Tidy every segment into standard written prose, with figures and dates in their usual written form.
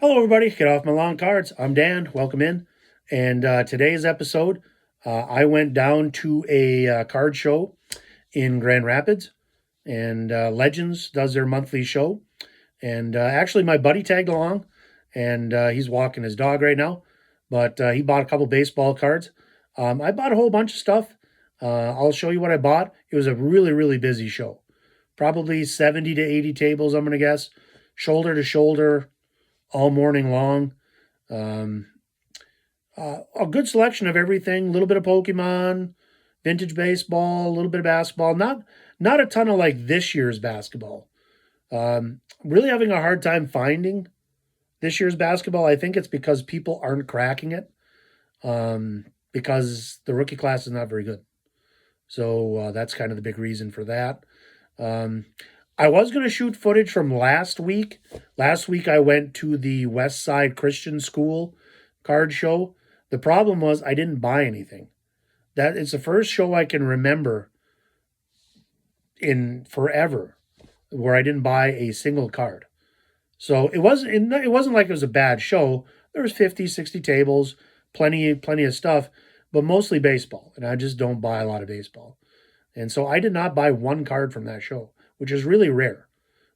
Hello, everybody. Get off my lawn cards. I'm Dan. Welcome in. And today's episode, I went down to a card show in Grand Rapids, and Legends does their monthly show. And actually, my buddy tagged along, and he's walking his dog right now. But he bought a couple baseball cards. I bought a whole bunch of stuff. I'll show you what I bought. It was a really, really busy show. Probably 70 to 80 tables, I'm going to guess. Shoulder to shoulder, all morning long. Um, a good selection of everything. A little bit of Pokemon, vintage baseball, a little bit of basketball. Not a ton of like this year's basketball. Really having a hard time finding this year's basketball. I think it's because people aren't cracking it because the rookie class is not very good. So that's kind of the big reason for that. I was going to shoot footage from last week. Last week I went to the West Side Christian School card show. The problem was I didn't buy anything. That it's the first show I can remember in forever where I didn't buy a single card. So it wasn't like it was a bad show. There was 50, 60 tables, plenty of stuff, but mostly baseball, and I just don't buy a lot of baseball. And so I did not buy one card from that show, which is really rare.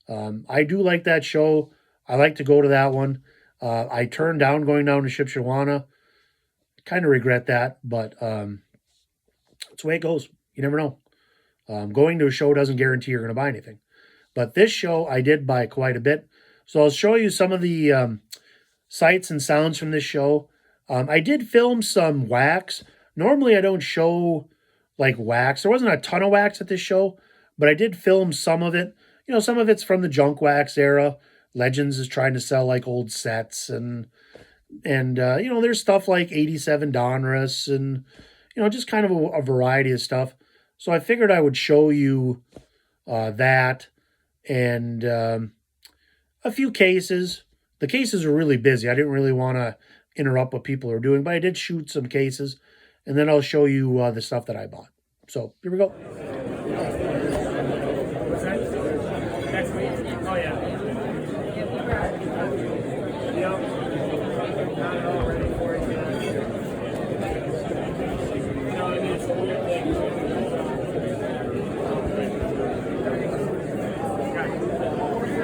I do like that show. I like to go to that one. I turned down going down to Shipshewana. Kind of regret that, but it's the way it goes. You never know. Going to a show doesn't guarantee you're going to buy anything. But this show, I did buy quite a bit. So I'll show you some of the sights and sounds from this show. I did film some wax. Normally, I don't show like wax. There wasn't a ton of wax at this show, but I did film some of it. You know, some of it's from the junk wax era. Legends is trying to sell like old sets and you know, there's stuff like 87 Donruss and, you know, just kind of a variety of stuff. So I figured I would show you that and a few cases. The cases are really busy. I didn't really want to interrupt what people are doing, but I did shoot some cases, and then I'll show you the stuff that I bought. So here we go. Next week? Oh, yeah. Not at all ready for it yet. You know what I mean? It's a weird thing.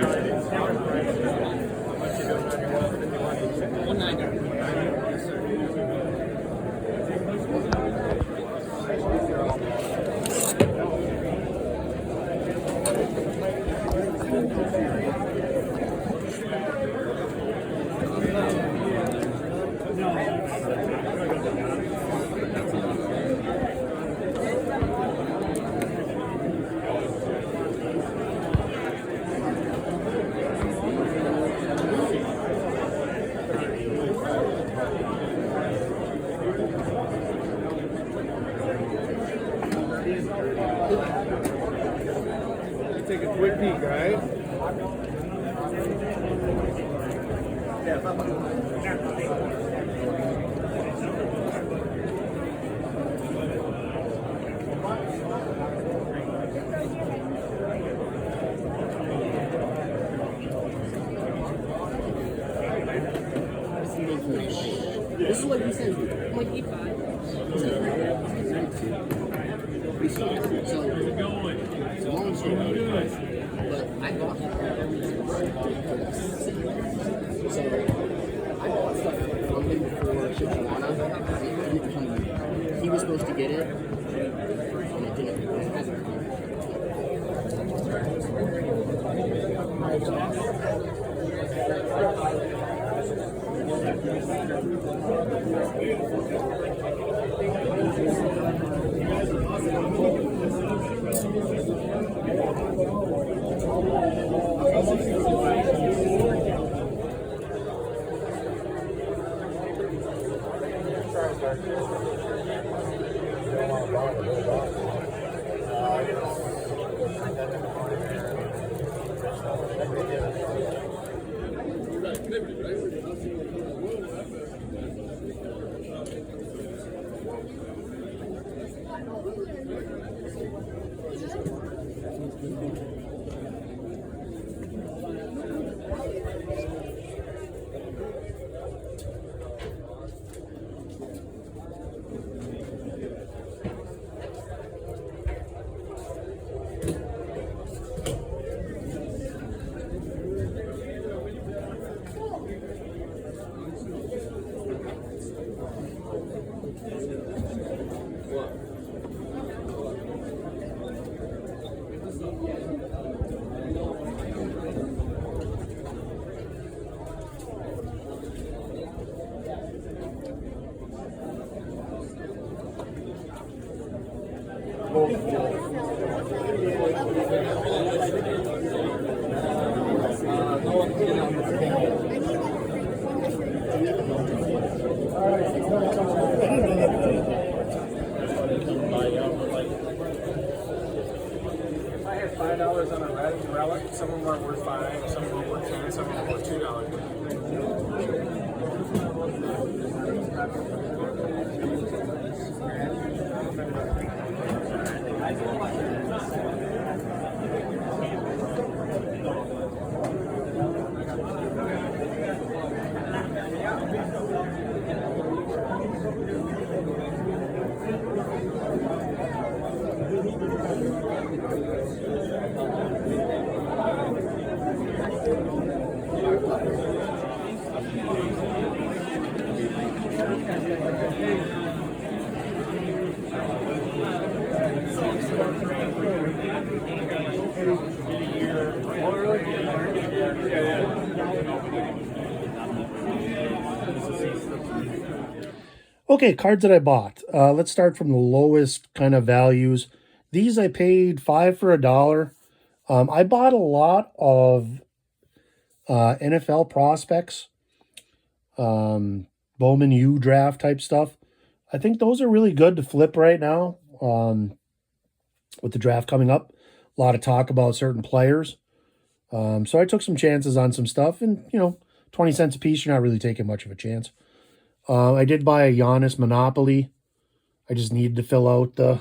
It's never right. What you doing on your 190. Take a quick peek, right? This is what he says. I'm like E5. So it's a long story. But I bought So I bought stuff from him before Shipshewana. He was supposed to get it, and it didn't. It hasn't come. If I had $5 on a red relic, some of them are worth $5, some of them are worth 10, some of them are worth $2. Okay, cards that I bought. Let's start from the lowest kind of values. These I paid 5 for $1. I bought a lot of NFL prospects, Bowman U draft type stuff. I think those are really good to flip right now with the draft coming up. A lot of talk about certain players. So I took some chances on some stuff, and 20 cents a piece, you're not really taking much of a chance. I did buy a Giannis Monopoly. I just needed to fill out the,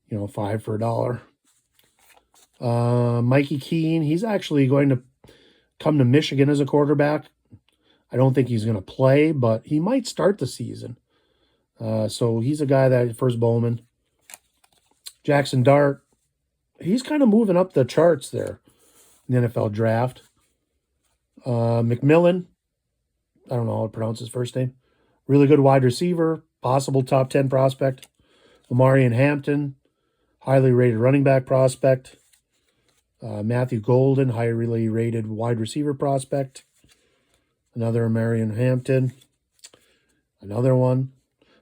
5 for $1. Mikey Keene, he's actually going to come to Michigan as a quarterback. I don't think he's going to play, but he might start the season. So he's a guy that first Bowman. Jackson Dart, he's kind of moving up the charts there in the NFL draft. McMillan, I don't know how to pronounce his first name. Really good wide receiver, possible top 10 prospect. Omarion Hampton, highly rated running back prospect. Matthew Golden, highly rated wide receiver prospect. Another Omarion Hampton. Another one.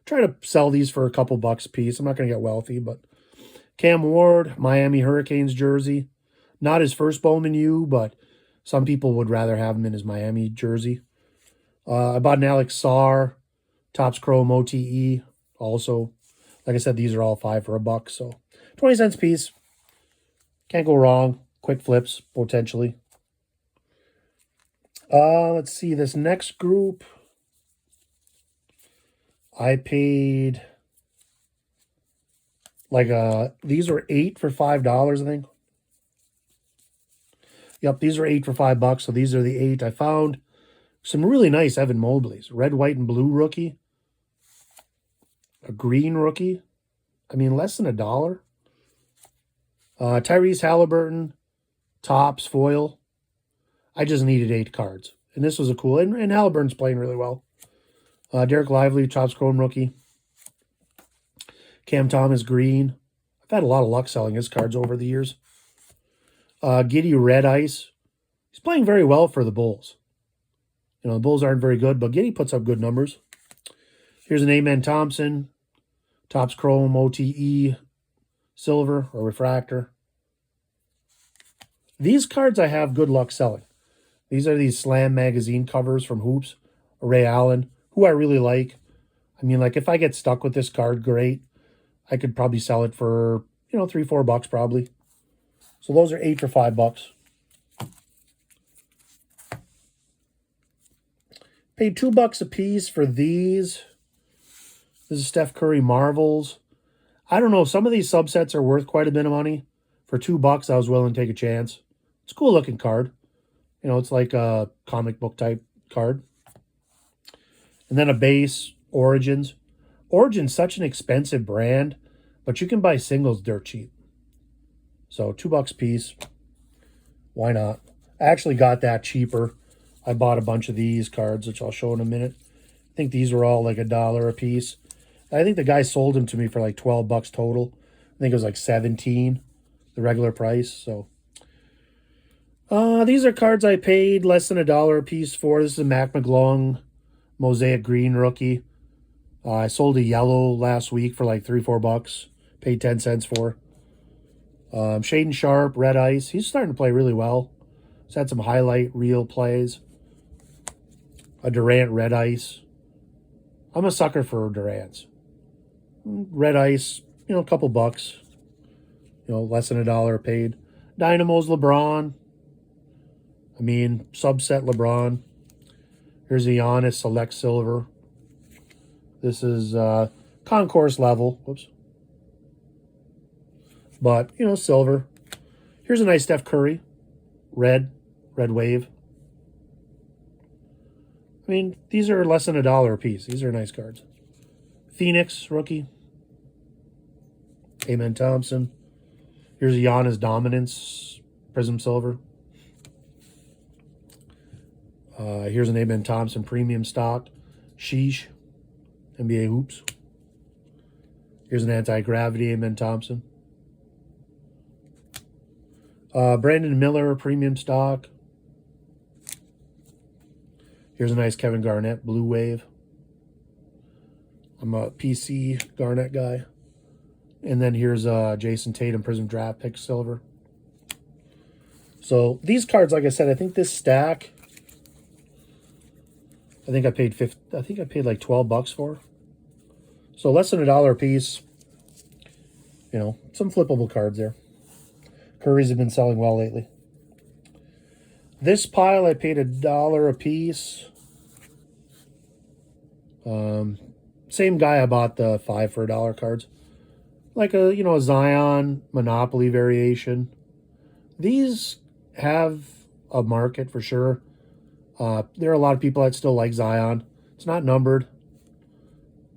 Try to sell these for a couple bucks a piece. I'm not going to get wealthy, but Cam Ward, Miami Hurricanes jersey. Not his first Bowman U, but some people would rather have him in his Miami jersey. I bought an Alex Sarr, Topps Chrome OTE. Also, like I said, these are all 5 for $1. So 20 cents a piece. Can't go wrong. Quick flips, potentially. Let's see. This next group, I paid these are 8 for $5, I think. Yep, these are 8 for $5. So these are the 8 I found. Some really nice Evan Mobleys. Red, white, and blue rookie. A green rookie. I mean, less than $1. Tyrese Halliburton. Topps foil. I just needed 8 cards. And this was a cool. And Halliburton's playing really well. Derek Lively, Topps Chrome rookie. Cam Thomas green. I've had a lot of luck selling his cards over the years. Giddy Red Ice. He's playing very well for the Bulls. The Bulls aren't very good, but Giddy puts up good numbers. Here's an Amen Thompson. Topps Chrome OTE silver or refractor. These cards I have good luck selling. These are these Slam magazine covers from Hoops. Ray Allen, who I really like. I mean, if I get stuck with this card, great. I could probably sell it for, $3-4 probably. So those are 8 for $5. Paid $2 a piece for these. This is Steph Curry Marvels. I don't know. Some of these subsets are worth quite a bit of money. For $2, I was willing to take a chance. It's a cool looking card. It's like a comic book type card. And then a base, Origins. Origins such an expensive brand, but you can buy singles dirt cheap. So $2 a piece. Why not? I actually got that cheaper. I bought a bunch of these cards, which I'll show in a minute. I think these were all like $1 a piece. I think the guy sold them to me for like $12 total. I think it was like 17, the regular price. So these are cards I paid less than $1 a piece for. This is a Mac McGlung Mosaic Green rookie. I sold a yellow last week for like $3-4. Paid 10 cents for. Shaden Sharp, Red Ice. He's starting to play really well. He's had some highlight reel plays. A Durant Red Ice. I'm a sucker for Durant's. Red Ice, a couple bucks. Less than $1 paid. Dynamo's LeBron. Subset LeBron. Here's a Giannis Select Silver. This is concourse level. Whoops. But, silver. Here's a nice Steph Curry. Red wave. These are less than $1 a piece. These are nice cards. Phoenix, rookie. Amen Thompson. Here's a Giannis Dominance, Prism Silver. Here's an Amen Thompson Premium Stock. Sheesh. NBA Hoops. Here's an Anti-Gravity Amen Thompson. Brandon Miller Premium Stock. Here's a nice Kevin Garnett Blue Wave. I'm a PC Garnett guy. And then here's Jason Tatum Prism Draft Pick Silver. So these cards, like I said, I think this stack, I think I paid like 12 bucks for. So less than $1 a piece. Some flippable cards there. Curry's have been selling well lately. This pile I paid $1 a piece. Same guy I bought the 5 for $1 cards. Like a Zion Monopoly variation. These have a market for sure. There are a lot of people that still like Zion. It's not numbered,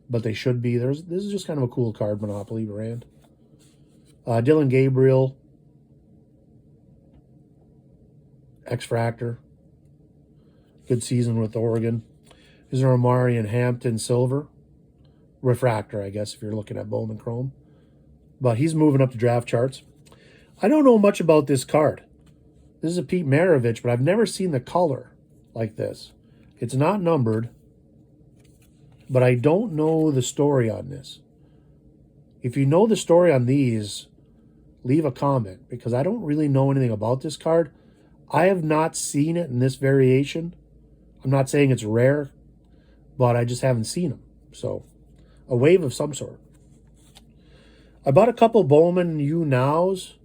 but they should be. This is just kind of a cool card, Monopoly brand. Dylan Gabriel. X-Fractor. Good season with Oregon. Here's an Omari and Hampton Silver. Refractor, I guess, if you're looking at Bowman Chrome. But he's moving up the draft charts. I don't know much about this card. This is a Pete Maravich, but I've never seen the color like this. It's not numbered, but I don't know the story on this. If you know the story on these, leave a comment, because I don't really know anything about this card. I have not seen it in this variation. I'm not saying it's rare, but I just haven't seen them. So, a wave of some sort. I bought a couple Bowman U Nows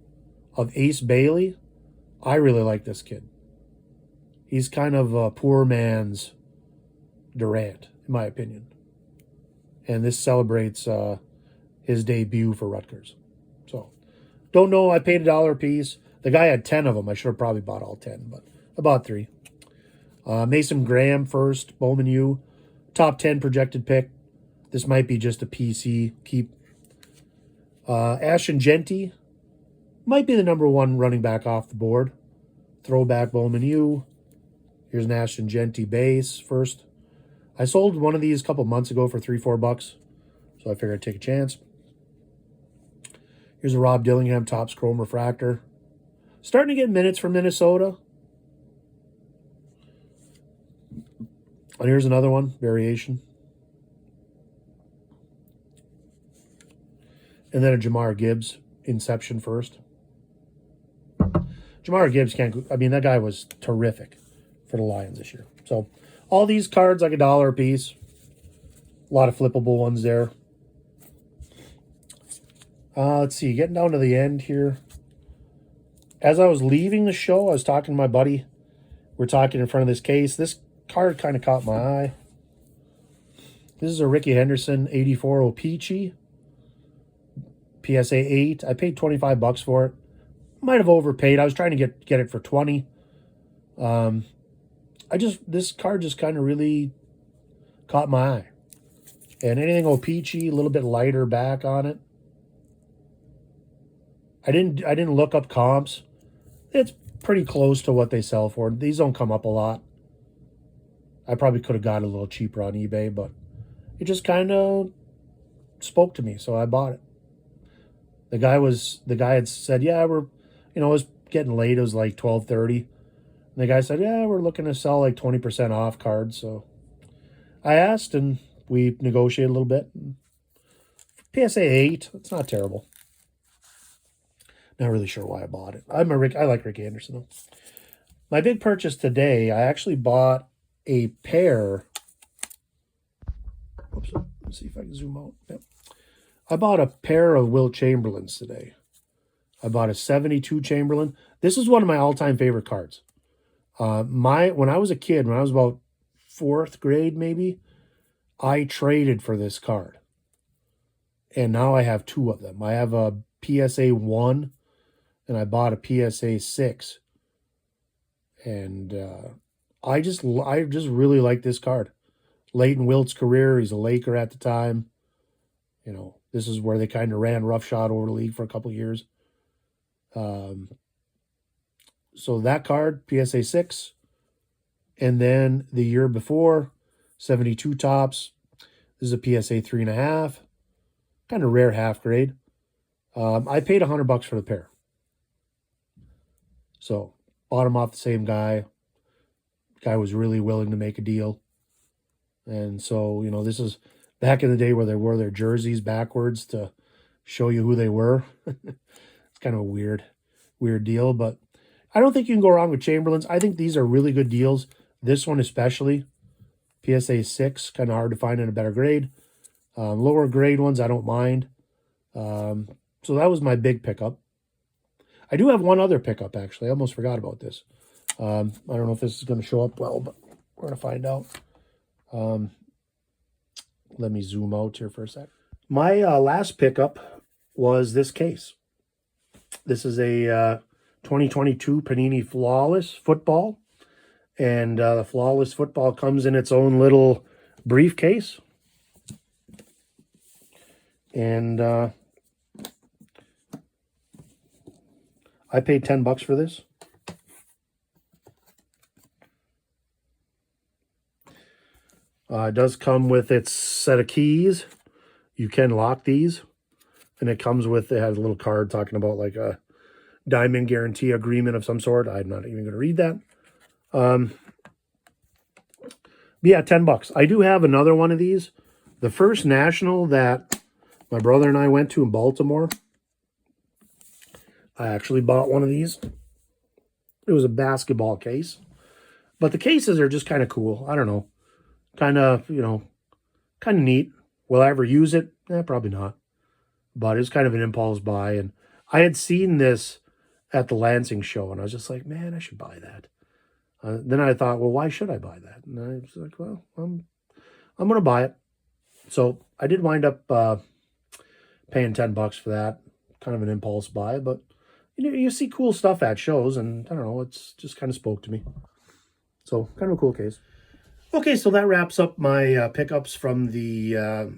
of Ace Bailey. I really like this kid. He's kind of a poor man's Durant, in my opinion. And this celebrates his debut for Rutgers. So, don't know. I paid $1 a piece. The guy had 10 of them. I should have probably bought all 10, but I bought 3. Mason Graham first, Bowman U. Top 10 projected pick. This might be just a PC keep. Ashton Genty might be the #1 running back off the board. Throwback Bowman U. Here's an Ashton Genty base first. I sold one of these a couple months ago for $3-4 bucks, so I figured I'd take a chance. Here's a Rob Dillingham Topps Chrome Refractor. Starting to get minutes from Minnesota. And here's another one, variation. And then a Jamar Gibbs, Inception first. Jamar Gibbs that guy was terrific for the Lions this year. So, all these cards like $1 a piece. A lot of flippable ones there. Let's see, getting down to the end here. As I was leaving the show, I was talking to my buddy. We're talking in front of this case. This card kind of caught my eye. This is a Ricky Henderson 84 O-Pee-Chee. PSA 8. I paid 25 bucks for it. Might have overpaid. I was trying to get it for 20. This card just kind of really caught my eye. And anything O-Pee-Chee, a little bit lighter back on it. I didn't look up comps. It's pretty close to what they sell for. These don't come up a lot. I probably could have got it a little cheaper on eBay, but it just kind of spoke to me, so I bought it. The guy had said, yeah, it was getting late. It was like 12:30. And the guy said, yeah, we're looking to sell like 20% off cards. So I asked, and we negotiated a little bit. PSA 8, it's not terrible. Not really sure why I bought it. I like Rick Anderson though. My big purchase today, I actually bought a pair. Oops, let's see if I can zoom out. Yep. I bought a pair of Will Chamberlains today. I bought a 72 Chamberlain. This is one of my all-time favorite cards. When I was a kid, when I was about 4th grade maybe, I traded for this card. And now I have 2 of them. I have a PSA 1 and I bought a PSA 6. And I just really like this card. Late in Wilt's career, he's a Laker at the time. You know, this is where they kind of ran roughshod over the league for a couple of years. So that card, PSA 6. And then the year before, 72 tops. This is a PSA 3.5. Kind of rare half grade. I paid $100 for the pair. So bought them off the same guy. Guy was really willing to make a deal. And so, you know, this is back in the day where they wore their jerseys backwards to show you who they were. It's kind of a weird deal, but I don't think you can go wrong with Chamberlains. I think these are really good deals. This one especially, PSA 6, kind of hard to find in a better grade. Lower grade ones, I don't mind. So that was my big pickup. I do have one other pickup, actually. I almost forgot about this. I don't know if this is going to show up well, but we're going to find out. Let me zoom out here for a sec. My last pickup was this case. This is a 2022 Panini Flawless Football. And the Flawless Football comes in its own little briefcase. And I paid $10 for this. It does come with its set of keys. You can lock these. And it has a little card talking about like a diamond guarantee agreement of some sort. I'm not even going to read that. But yeah, $10. I do have another one of these. The first national that my brother and I went to in Baltimore, I actually bought one of these. It was a basketball case. But the cases are just kind of cool. I don't know. Kind of neat. Will I ever use it? Probably not. But it's kind of an impulse buy. And I had seen this at the Lansing show, and I was just like, man, I should buy that. Then I thought, well, why should I buy that? And I was like, well, I'm going to buy it. So I did wind up paying $10 for that. Kind of an impulse buy, but you see cool stuff at shows, and I don't know, it's just kind of spoke to me. So kind of a cool case. Okay, so that wraps up my pickups from the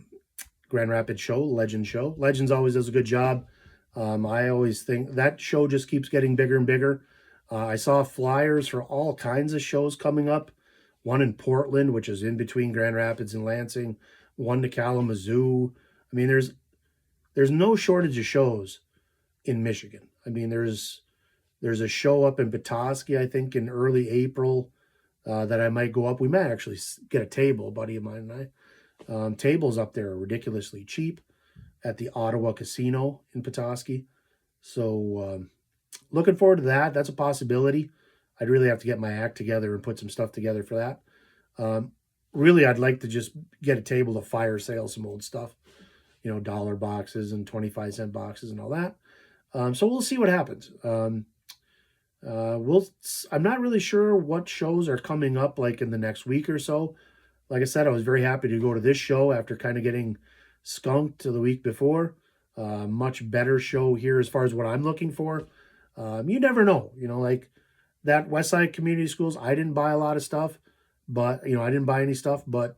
Grand Rapids show, Legend show. Legends always does a good job. I always think that show just keeps getting bigger and bigger. I saw flyers for all kinds of shows coming up. One in Portland, which is in between Grand Rapids and Lansing. One to Kalamazoo. I mean, there's no shortage of shows in Michigan. I mean, there's a show up in Petoskey, I think, in early April that I might go up. We might actually get a table, a buddy of mine and I. Tables up there are ridiculously cheap at the Ottawa Casino in Petoskey. So looking forward to that. That's a possibility. I'd really have to get my act together and put some stuff together for that. Really, I'd like to just get a table to fire sale some old stuff. You know, dollar boxes and 25-cent boxes and all that. So we'll see what happens. I'm not really sure what shows are coming up like in the next week or so. Like I said, I was very happy to go to this show after kind of getting skunked the week before. Much better show here as far as what I'm looking for. You never know, like that Westside Community Schools, I didn't buy a lot of stuff, but, I didn't buy any stuff, but,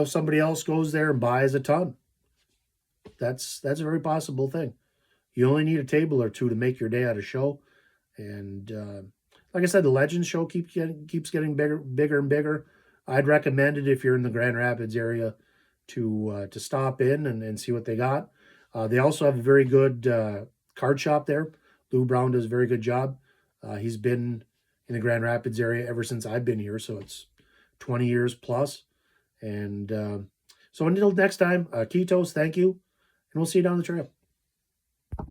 somebody else goes there and buys a ton. That's a very possible thing. You only need a table or two to make your day at a show. And like I said, the Legends show keeps getting bigger and bigger. I'd recommend it if you're in the Grand Rapids area to stop in and see what they got. They also have a very good card shop there. Lou Brown does a very good job. He's been in the Grand Rapids area ever since I've been here, so it's 20 years plus. And so until next time, Ketos, thank you, and we'll see you down the trail.